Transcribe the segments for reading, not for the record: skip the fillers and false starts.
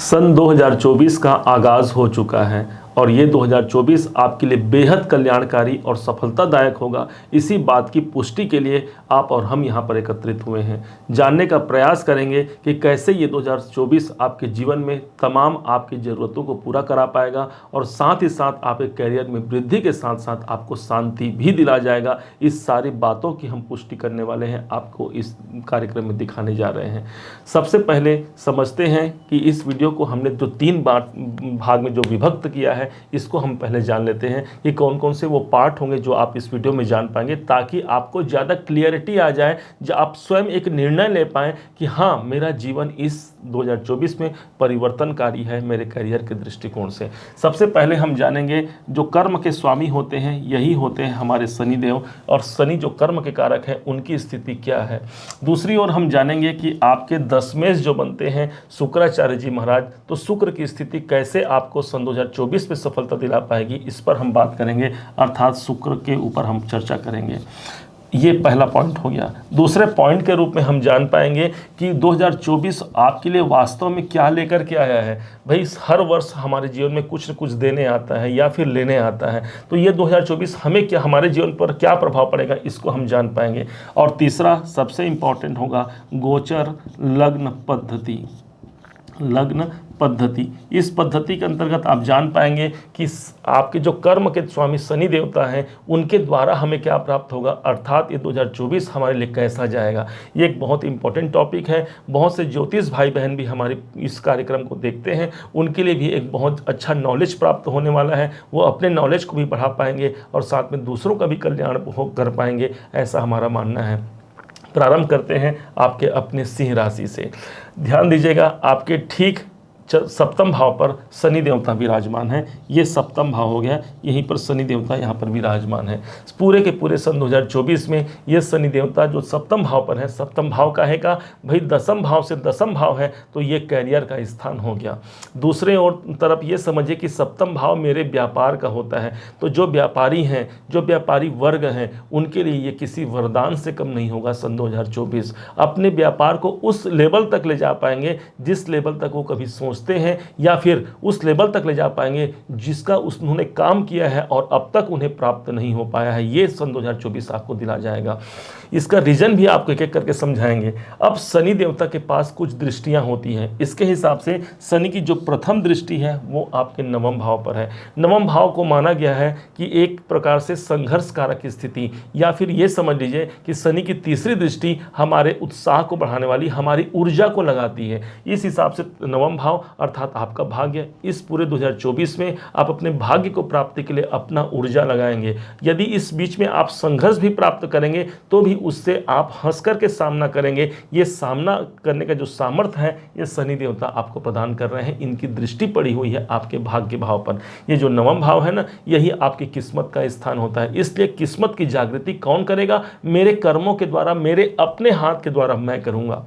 सन 2024 का आगाज़ हो चुका है और ये 2024 आपके लिए बेहद कल्याणकारी और सफलतादायक होगा। इसी बात की पुष्टि के लिए आप और हम यहाँ पर एकत्रित हुए हैं। जानने का प्रयास करेंगे कि कैसे ये 2024 आपके जीवन में तमाम आपकी ज़रूरतों को पूरा करा पाएगा और साथ ही साथ आपके करियर में वृद्धि के साथ साथ आपको शांति भी दिला जाएगा। इस सारी बातों की हम पुष्टि करने वाले हैं, आपको इस कार्यक्रम में दिखाने जा रहे हैं। सबसे पहले समझते हैं कि इस वीडियो को हमने जो 3 भाग में जो विभक्त किया है, इसको हम पहले जान लेते हैं कि कौन कौन से वो पार्ट होंगे जो आप इस वीडियो में जान पाएंगे, ताकि आपको ज़्यादा क्लियरिटी आ जाए, जो आप स्वयं एक निर्णय ले पाएं कि हाँ, मेरा जीवन इस 2024 में परिवर्तनकारी है मेरे करियर के दृष्टिकोण से। सबसे पहले हम जानेंगे जो कर्म के स्वामी होते हैं यही होते हैं हमारे शनिदेव, और शनि जो कर्म के कारक है उनकी स्थिति क्या है। दूसरी ओर हम जानेंगे कि आपके दशमेश जो बनते हैं शुक्राचार्य जी महाराज, तो शुक्र की स्थिति कैसे आपको सन 2024 में सफलता दिला पाएगी, इस पर हम बात करेंगे, अर्थात शुक्र के ऊपर हम चर्चा करेंगे। ये पहला पॉइंट हो गया। दूसरे पॉइंट के रूप में हम जान पाएंगे कि 2024 आपके लिए वास्तव में क्या लेकर के आया है। भाई, हर वर्ष हमारे जीवन में कुछ न कुछ देने आता है या फिर लेने आता है, तो ये 2024 हमें क्या, हमारे जीवन पर क्या प्रभाव पड़ेगा, इसको हम जान पाएंगे। और तीसरा सबसे इंपॉर्टेंट होगा गोचर लग्न पद्धति। लग्न पद्धति, इस पद्धति के अंतर्गत आप जान पाएंगे कि आपके जो कर्म के स्वामी शनि देवता हैं उनके द्वारा हमें क्या प्राप्त होगा, अर्थात ये 2024 हमारे लिए कैसा जाएगा। ये एक बहुत इंपॉर्टेंट टॉपिक है। बहुत से ज्योतिष भाई बहन भी हमारे इस कार्यक्रम को देखते हैं, उनके लिए भी एक बहुत अच्छा नॉलेज प्राप्त होने वाला है। वो अपने नॉलेज को भी बढ़ा पाएंगे और साथ में दूसरों का भी कल्याण कर पाएंगे, ऐसा हमारा मानना है। प्रारंभ करते हैं आपके अपने सिंह राशि से। ध्यान दीजिएगा, आपके ठीक सप्तम भाव पर शनि देवता विराजमान है। ये सप्तम भाव हो गया, यहीं पर शनि देवता यहाँ पर विराजमान है। पूरे के पूरे सन 2024 में ये शनि देवता जो सप्तम भाव पर है, सप्तम भाव का है का भाई दसम भाव से दसम भाव है, तो ये कैरियर का स्थान हो गया। दूसरे और तरफ ये समझिए कि सप्तम भाव मेरे व्यापार का होता है, तो जो व्यापारी हैं, जो व्यापारी वर्ग हैं, उनके लिए ये किसी वरदान से कम नहीं होगा। सन 2024 अपने व्यापार को उस लेवल तक ले जा पाएंगे जिस लेवल तक वो कभी सोचते हैं, या फिर उस लेवल तक ले जा पाएंगे जिसका उन्होंने काम किया है और अब तक उन्हें प्राप्त नहीं हो पाया है। ये सन 2024 आपको दिला जाएगा। इसका रीजन भी आपको एक एक करके समझाएंगे। अब शनि देवता के पास कुछ दृष्टियां होती हैं। इसके हिसाब से शनि की जो प्रथम दृष्टि है वो आपके नवम भाव पर है। नवम भाव को माना गया है कि एक प्रकार से संघर्ष कारक स्थिति, या फिर ये समझ लीजिए कि शनि की तीसरी दृष्टि हमारे उत्साह को बढ़ाने वाली, हमारी ऊर्जा को लगाती है। इस हिसाब से नवम भाव अर्थात आपका भाग्य, इस पूरे 2024 में आप अपने भाग्य को प्राप्ति के लिए अपना ऊर्जा लगाएंगे। यदि इस बीच में आप संघर्ष भी प्राप्त करेंगे तो भी उससे आप हंस कर के सामना करेंगे। ये सामना करने का जो सामर्थ्य है ये शनि देवता आपको प्रदान कर रहे हैं। इनकी दृष्टि पड़ी हुई है आपके भाग्य भाव पर। ये जो नवम भाव है ना, यही आपकी किस्मत का स्थान होता है। इसलिए किस्मत की जागृति कौन करेगा? मेरे कर्मों के द्वारा, मेरे अपने हाथ के द्वारा मैं करूंगा।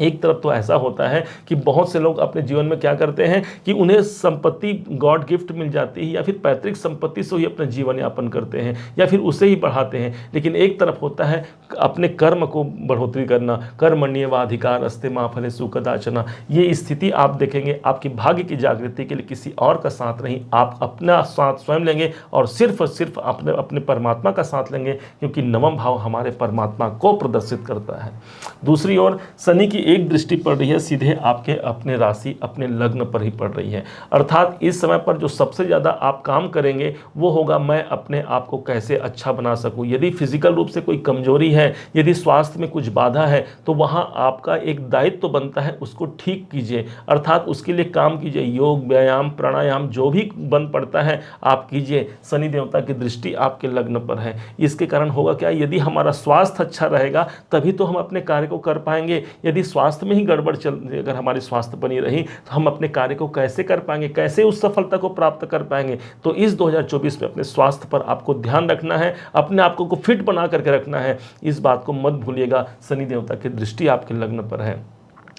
एक तरफ तो ऐसा होता है कि बहुत से लोग अपने जीवन में क्या करते हैं कि उन्हें संपत्ति गॉड गिफ्ट मिल जाती है, या फिर पैतृक संपत्ति से ही अपना जीवन यापन करते हैं, या फिर उसे ही बढ़ाते हैं। लेकिन एक तरफ होता है अपने कर्म को बढ़ोतरी करना, कर्मण्येवाधिकार अस्ते मा फलेषु कदाचन। ये स्थिति आप देखेंगे आपकी भाग्य की जागृति के लिए किसी और का साथ नहीं, आप अपना साथ स्वयं लेंगे और सिर्फ अपने परमात्मा का साथ लेंगे, क्योंकि नवम भाव हमारे परमात्मा को प्रदर्शित करता है। दूसरी ओर शनि की एक दृष्टि पड़ रही है सीधे आपके अपने राशि, अपने लग्न पर ही पड़ रही है। अर्थात इस समय पर जो सबसे ज़्यादा आप काम करेंगे वो होगा मैं अपने आप को कैसे अच्छा बना सकूं। यदि फिजिकल रूप से कोई कमजोरी है, यदि स्वास्थ्य में कुछ बाधा है, तो वहां आपका एक दायित्व तो बनता है उसको ठीक कीजिए, अर्थात उसके लिए काम कीजिए। योग, व्यायाम, प्राणायाम जो भी बन पड़ता है आप कीजिए। शनि देवता की दृष्टि आपके लग्न पर है। इसके कारण होगा क्या, यदि हमारा स्वास्थ्य अच्छा रहेगा तभी तो हम अपने कार्य को कर पाएंगे। यदि स्वास्थ्य में ही गड़बड़ अगर हमारी स्वास्थ्य बनी रही तो हम अपने कार्य को कैसे कर पाएंगे, कैसे उस सफलता को प्राप्त कर पाएंगे। तो इस 2024 में अपने स्वास्थ्य पर आपको ध्यान रखना है, अपने आप को फिट बना करके रखना है। इस बात को मत भूलिएगा, शनि देवता की दृष्टि आपके लग्न पर है।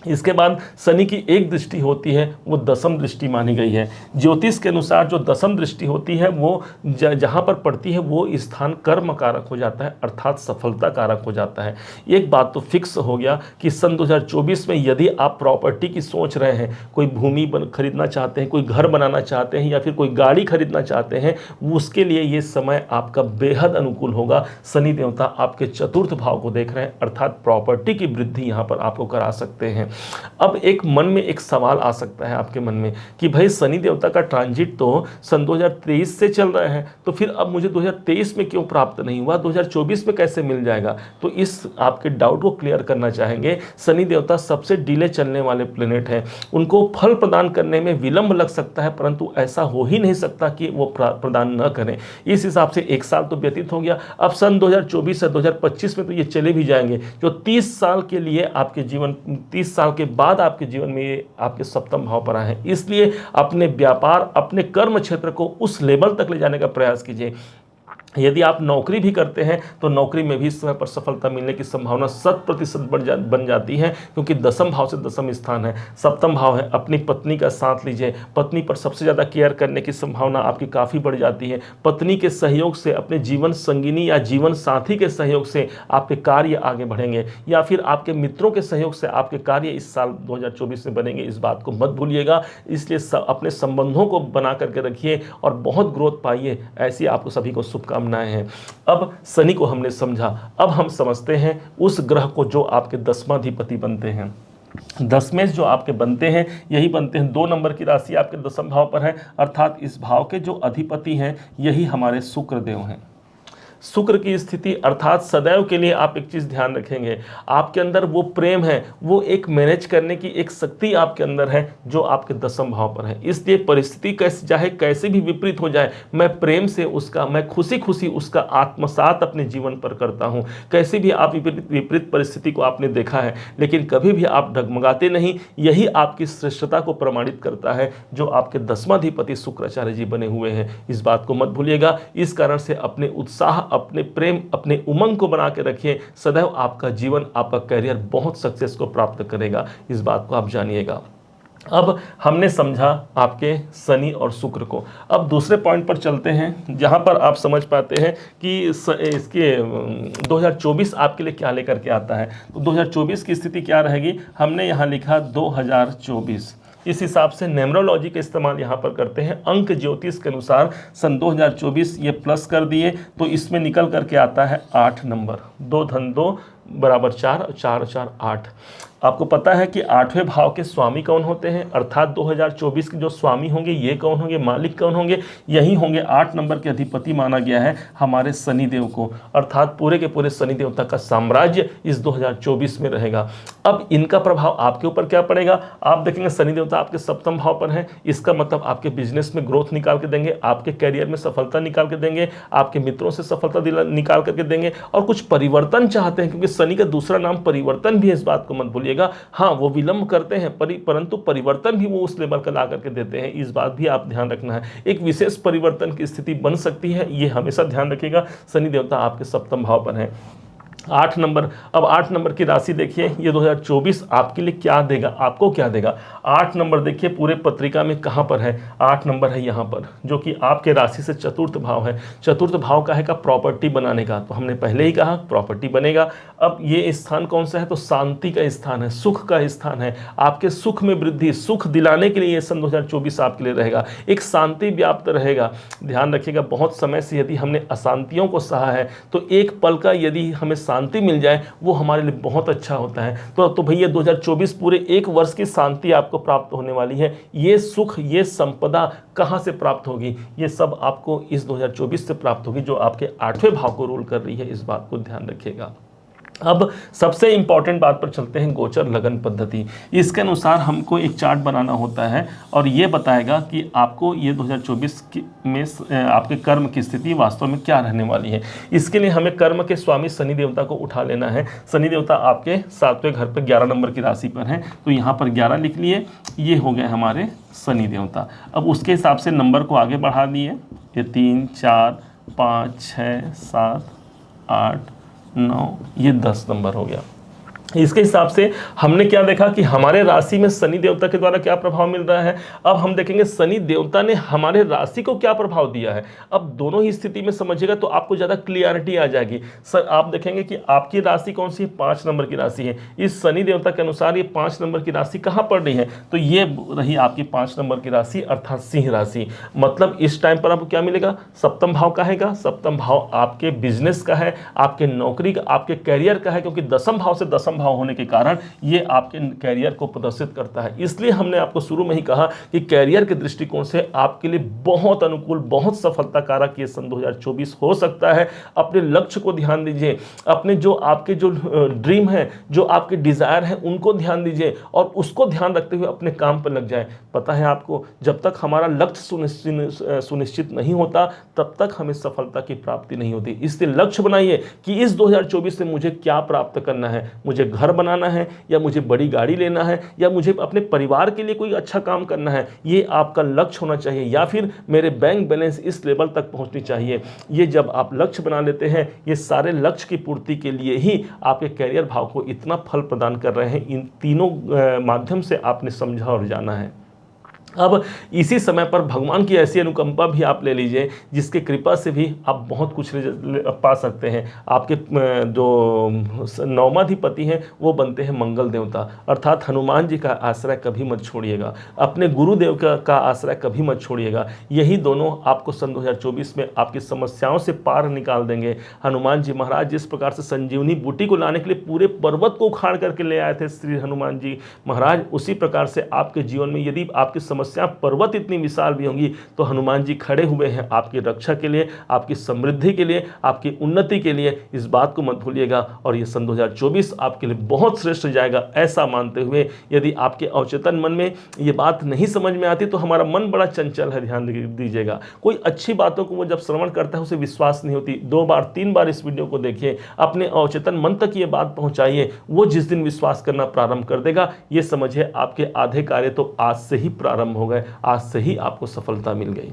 इसके बाद शनि की एक दृष्टि होती है, वो दसम दृष्टि मानी गई है। ज्योतिष के अनुसार जो दसम दृष्टि होती है वो जहाँ पर पड़ती है वो स्थान कर्म कारक हो जाता है, अर्थात सफलता कारक हो जाता है। एक बात तो फिक्स हो गया कि सन 2024 में यदि आप प्रॉपर्टी की सोच रहे हैं, कोई भूमि खरीदना चाहते हैं, कोई घर बनाना चाहते हैं या फिर कोई गाड़ी खरीदना चाहते हैं, उसके लिए ये समय आपका बेहद अनुकूल होगा। शनि देवता आपके चतुर्थ भाव को देख रहे हैं, अर्थात प्रॉपर्टी की वृद्धि यहाँ पर आपको करा सकते हैं। अब एक मन में एक सवाल आ सकता है आपके मन में कि भाई शनि देवता का ट्रांजिट तो सन 2023 से चल रहा है, तो फिर अब मुझे 2023 में क्यों प्राप्त नहीं हुआ, 2024 में कैसे मिल जाएगा? तो इस आपके डाउट को क्लियर करना चाहेंगे। शनि देवता सबसे डिले चलने वाले प्लेनेट हैं, उनको फल प्रदान करने में विलंब लग सकता है, परंतु ऐसा हो ही नहीं सकता कि वो प्रदान न करें। इस हिसाब से एक साल तो व्यतीत हो गया, अब सन 2024 से 2025 में तो ये चले भी जाएंगे। जो 30 साल के लिए आपके जीवन 30 साल के बाद आपके जीवन में ये आपके सप्तम भाव पर आए हैं, इसलिए अपने व्यापार, अपने कर्म क्षेत्र को उस लेवल तक ले जाने का प्रयास कीजिए। यदि आप नौकरी भी करते हैं तो नौकरी में भी इस समय पर सफलता मिलने की संभावना 100% बन जाती है, क्योंकि दसम भाव से दसम स्थान है, सप्तम भाव है। अपनी पत्नी का साथ लीजिए, पत्नी पर सबसे ज़्यादा केयर करने की संभावना आपकी काफ़ी बढ़ जाती है। पत्नी के सहयोग से, अपने जीवन संगिनी या जीवन साथी के सहयोग से आपके कार्य आगे बढ़ेंगे, या फिर आपके मित्रों के सहयोग से आपके कार्य इस साल 2024 में बनेंगे, इस बात को मत भूलिएगा। इसलिए अपने संबंधों को बना करके रखिए और बहुत ग्रोथ पाइए, ऐसी आपको सभी को शुभकामनाएं हैं। अब शनि को हमने समझा, अब हम समझते हैं उस ग्रह को जो आपके दसमाधिपति बनते हैं। दसवें जो आपके बनते हैं यही बनते हैं, 2 नंबर की राशि आपके दसम भाव पर है, अर्थात इस भाव के जो अधिपति हैं यही हमारे शुक्र देव हैं। शुक्र की स्थिति अर्थात सदैव के लिए आप एक चीज़ ध्यान रखेंगे, आपके अंदर वो प्रेम है, वो एक मैनेज करने की एक शक्ति आपके अंदर है जो आपके दसम भाव पर है। इसलिए परिस्थिति कैसे चाहे कैसे भी विपरीत हो जाए, मैं प्रेम से उसका, मैं खुशी खुशी उसका आत्मसात अपने जीवन पर करता हूँ। कैसे भी आप विपरीत परिस्थिति को आपने देखा है, लेकिन कभी भी आप डगमगाते नहीं, यही आपकी श्रेष्ठता को प्रमाणित करता है जो आपके दसमाधिपति शुक्राचार्य जी बने हुए हैं। इस बात को मत भूलिएगा। इस कारण से अपने उत्साह, अपने प्रेम, अपने उमंग को बना के रखिए, सदैव आपका जीवन, आपका करियर बहुत सक्सेस को प्राप्त करेगा, इस बात को आप जानिएगा। अब हमने समझा आपके शनि और शुक्र को। अब दूसरे पॉइंट पर चलते हैं जहां पर आप समझ पाते हैं कि इसके 2024 आपके लिए क्या लेकर के आता है। तो 2024 की स्थिति क्या रहेगी, हमने यहाँ लिखा 2024। इस हिसाब से न्यूमरोलॉजी का इस्तेमाल यहाँ पर करते हैं। अंक ज्योतिष के अनुसार सन 2024 ये प्लस कर दिए तो इसमें निकल करके आता है 8 नंबर। 2 धन 2 बराबर 4, 4 4 8। आपको पता है कि 8वें भाव के स्वामी कौन होते हैं, अर्थात 2024 के जो स्वामी होंगे ये कौन होंगे, मालिक कौन होंगे, यही होंगे 8 नंबर के अधिपति माना गया है हमारे शनिदेव को, अर्थात पूरे के पूरे शनि देवता का साम्राज्य इस 2024 में रहेगा। अब इनका प्रभाव आपके ऊपर क्या पड़ेगा, आप देखेंगे शनि देवता आपके सप्तम भाव पर है, इसका मतलब आपके बिजनेस में ग्रोथ निकाल के देंगे, आपके कैरियर में सफलता निकाल के देंगे, आपके मित्रों से सफलता निकाल करके देंगे, और कुछ परिवर्तन चाहते हैं, क्योंकि शनि का दूसरा नाम परिवर्तन भी है, इस बात को मत भूलिएगा। हाँ, वो विलंब करते हैं परंतु परिवर्तन भी वो उस लेवल का ला करके देते हैं, इस बात भी आप ध्यान रखना है। एक विशेष परिवर्तन की स्थिति बन सकती है, ये हमेशा ध्यान रखिएगा। शनि देवता आपके सप्तम भाव पर है। 8 नंबर, अब 8 नंबर की राशि देखिए, ये 2024 आपके लिए क्या देगा, आपको क्या देगा। 8 नंबर देखिए पूरे पत्रिका में कहाँ पर है, 8 नंबर है यहाँ पर, जो कि आपके राशि से चतुर्थ भाव है। चतुर्थ भाव का है का प्रॉपर्टी बनाने का, तो हमने पहले ही कहा प्रॉपर्टी बनेगा। अब ये स्थान कौन सा है, तो शांति का स्थान है, सुख का स्थान है, आपके सुख में वृद्धि, सुख दिलाने के लिए ये सन 2024 आपके लिए रहेगा। एक शांति व्याप्त रहेगा। ध्यान रखिएगा, बहुत समय से यदि हमने अशांतियों को सहा है तो एक पल का यदि हमें शांति मिल जाए वो हमारे लिए बहुत अच्छा होता है। तो भैया 2024 पूरे 1 वर्ष की शांति आपको प्राप्त होने वाली है। ये सुख, ये संपदा कहाँ से प्राप्त होगी, ये सब आपको इस 2024 से प्राप्त होगी, जो आपके 8वें भाव को रूल कर रही है, इस बात को ध्यान रखिएगा। अब सबसे इंपॉर्टेंट बात पर चलते हैं, गोचर लगन पद्धति। इसके अनुसार हमको एक चार्ट बनाना होता है और ये बताएगा कि आपको ये 2024 में आपके कर्म की स्थिति वास्तव में क्या रहने वाली है। इसके लिए हमें कर्म के स्वामी शनि देवता को उठा लेना है। शनि देवता आपके 7वें घर पर 11 नंबर की राशि पर हैं, तो यहाँ पर 11 लिख लिए, ये हो गए हमारे शनि देवता। अब उसके हिसाब से नंबर को आगे बढ़ा दिए, ये 3 4 5 6 7 8 9, ये 10 नंबर हो गया। इसके हिसाब से हमने क्या देखा कि हमारे राशि में शनि देवता के द्वारा क्या प्रभाव मिल रहा है। अब हम देखेंगे शनि देवता ने हमारे राशि को क्या प्रभाव दिया है। अब दोनों ही स्थिति में समझिएगा तो आपको ज़्यादा क्लियरिटी आ जाएगी। सर आप देखेंगे कि आपकी राशि कौन सी है, 5 नंबर की राशि है। इस शनि देवता के अनुसार ये 5 नंबर की राशि कहाँ पड़ रही है, तो ये रही आपकी 5 नंबर की राशि अर्थात सिंह राशि। मतलब इस टाइम पर आपको क्या मिलेगा, सप्तम भाव का है, सप्तम भाव आपके बिजनेस का है, आपके नौकरी का, आपके कैरियर का है, क्योंकि दसम भाव से दसम भाव होने के कारण ये आपके कैरियर को प्रदर्शित करता है। इसलिए हमने आपको शुरू में ही कहा कि कैरियर के दृष्टिकोण से आपके लिए बहुत अनुकूल, बहुत सफलता कारक ये सन 2024 हो सकता है। अपने लक्ष्य को ध्यान दीजिए, अपने जो आपके जो ड्रीम है, जो आपके डिजायर है, उनको ध्यान दीजिए और उसको ध्यान रखते हुए अपने काम पर लग जाए। पता है आपको, जब तक हमारा लक्ष्य सुनिश्चित नहीं होता तब तक हमें सफलता की प्राप्ति नहीं होती। इसलिए लक्ष्य बनाइए कि इस 2024 से मुझे क्या प्राप्त करना है। मुझे घर बनाना है, या मुझे बड़ी गाड़ी लेना है, या मुझे अपने परिवार के लिए कोई अच्छा काम करना है, ये आपका लक्ष्य होना चाहिए। या फिर मेरे बैंक बैलेंस इस लेवल तक पहुंचनी चाहिए। ये जब आप लक्ष्य बना लेते हैं, ये सारे लक्ष्य की पूर्ति के लिए ही आपके कैरियर भाव को इतना फल प्रदान कर रहे हैं। इन तीनों माध्यम से आपने समझा और जाना है। अब इसी समय पर भगवान की ऐसी अनुकंपा भी आप ले लीजिए जिसके कृपा से भी आप बहुत कुछ पा सकते हैं। आपके जो नौमाधिपति हैं वो बनते हैं मंगल देवता, अर्थात हनुमान जी का आश्रय कभी मत छोड़िएगा, अपने गुरुदेव का आश्रय कभी मत छोड़िएगा। यही दोनों आपको सन 2024 में आपकी समस्याओं से पार निकाल देंगे। हनुमान जी महाराज जिस प्रकार से संजीवनी बूटी को लाने के लिए पूरे पर्वत को उखाड़ करके ले आए थे श्री हनुमान जी महाराज, उसी प्रकार से आपके जीवन में यदि आपकी समस्या पर्वत इतनी विशाल भी होंगी तो हनुमान जी खड़े हुए हैं आपकी रक्षा के लिए, आपकी समृद्धि के लिए, आपकी उन्नति के लिए। इस बात को मत भूलिएगा। और ये सन 2024 आपके लिए बहुत श्रेष्ठ जाएगा, ऐसा मानते हुए यदि आपके अवचेतन मन में ये बात नहीं समझ में आती तो हमारा मन बड़ा चंचल है, ध्यान दीजिएगा। कोई अच्छी बातों को वो जब श्रवण करता है उसे विश्वास नहीं होती। 2 बार 3 बार इस वीडियो को देखिए, अपने अवचेतन मन तक ये बात पहुंचाइए। वो जिस दिन विश्वास करना प्रारंभ कर देगा, ये समझिए आपके आधे कार्य तो आज से ही प्रारंभ हो गए, आज से ही आपको सफलता मिल गई।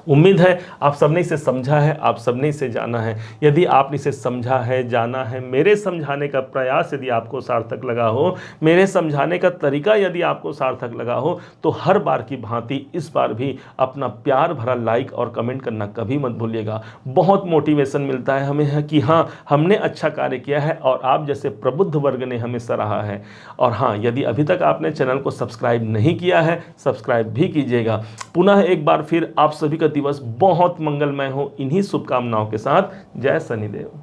उम्मीद है आप सबने इसे समझा है, आप सबने इसे जाना है। यदि आपने इसे समझा है, जाना है, मेरे समझाने का प्रयास यदि आपको सार्थक लगा हो, मेरे समझाने का तरीका यदि आपको सार्थक लगा हो, तो हर बार की भांति इस बार भी अपना प्यार भरा लाइक और कमेंट करना कभी मत भूलिएगा। बहुत मोटिवेशन मिलता है हमें है कि हाँ हमने अच्छा कार्य किया है और आप जैसे प्रबुद्ध वर्ग ने हमें सराहा है। और हाँ, यदि अभी तक आपने चैनल को सब्सक्राइब नहीं किया है, सब्सक्राइब भी कीजिएगा। पुनः एक बार फिर आप सभी का दिवस बहुत मंगलमय हो, इन्हीं शुभकामनाओं के साथ। जय शनिदेव।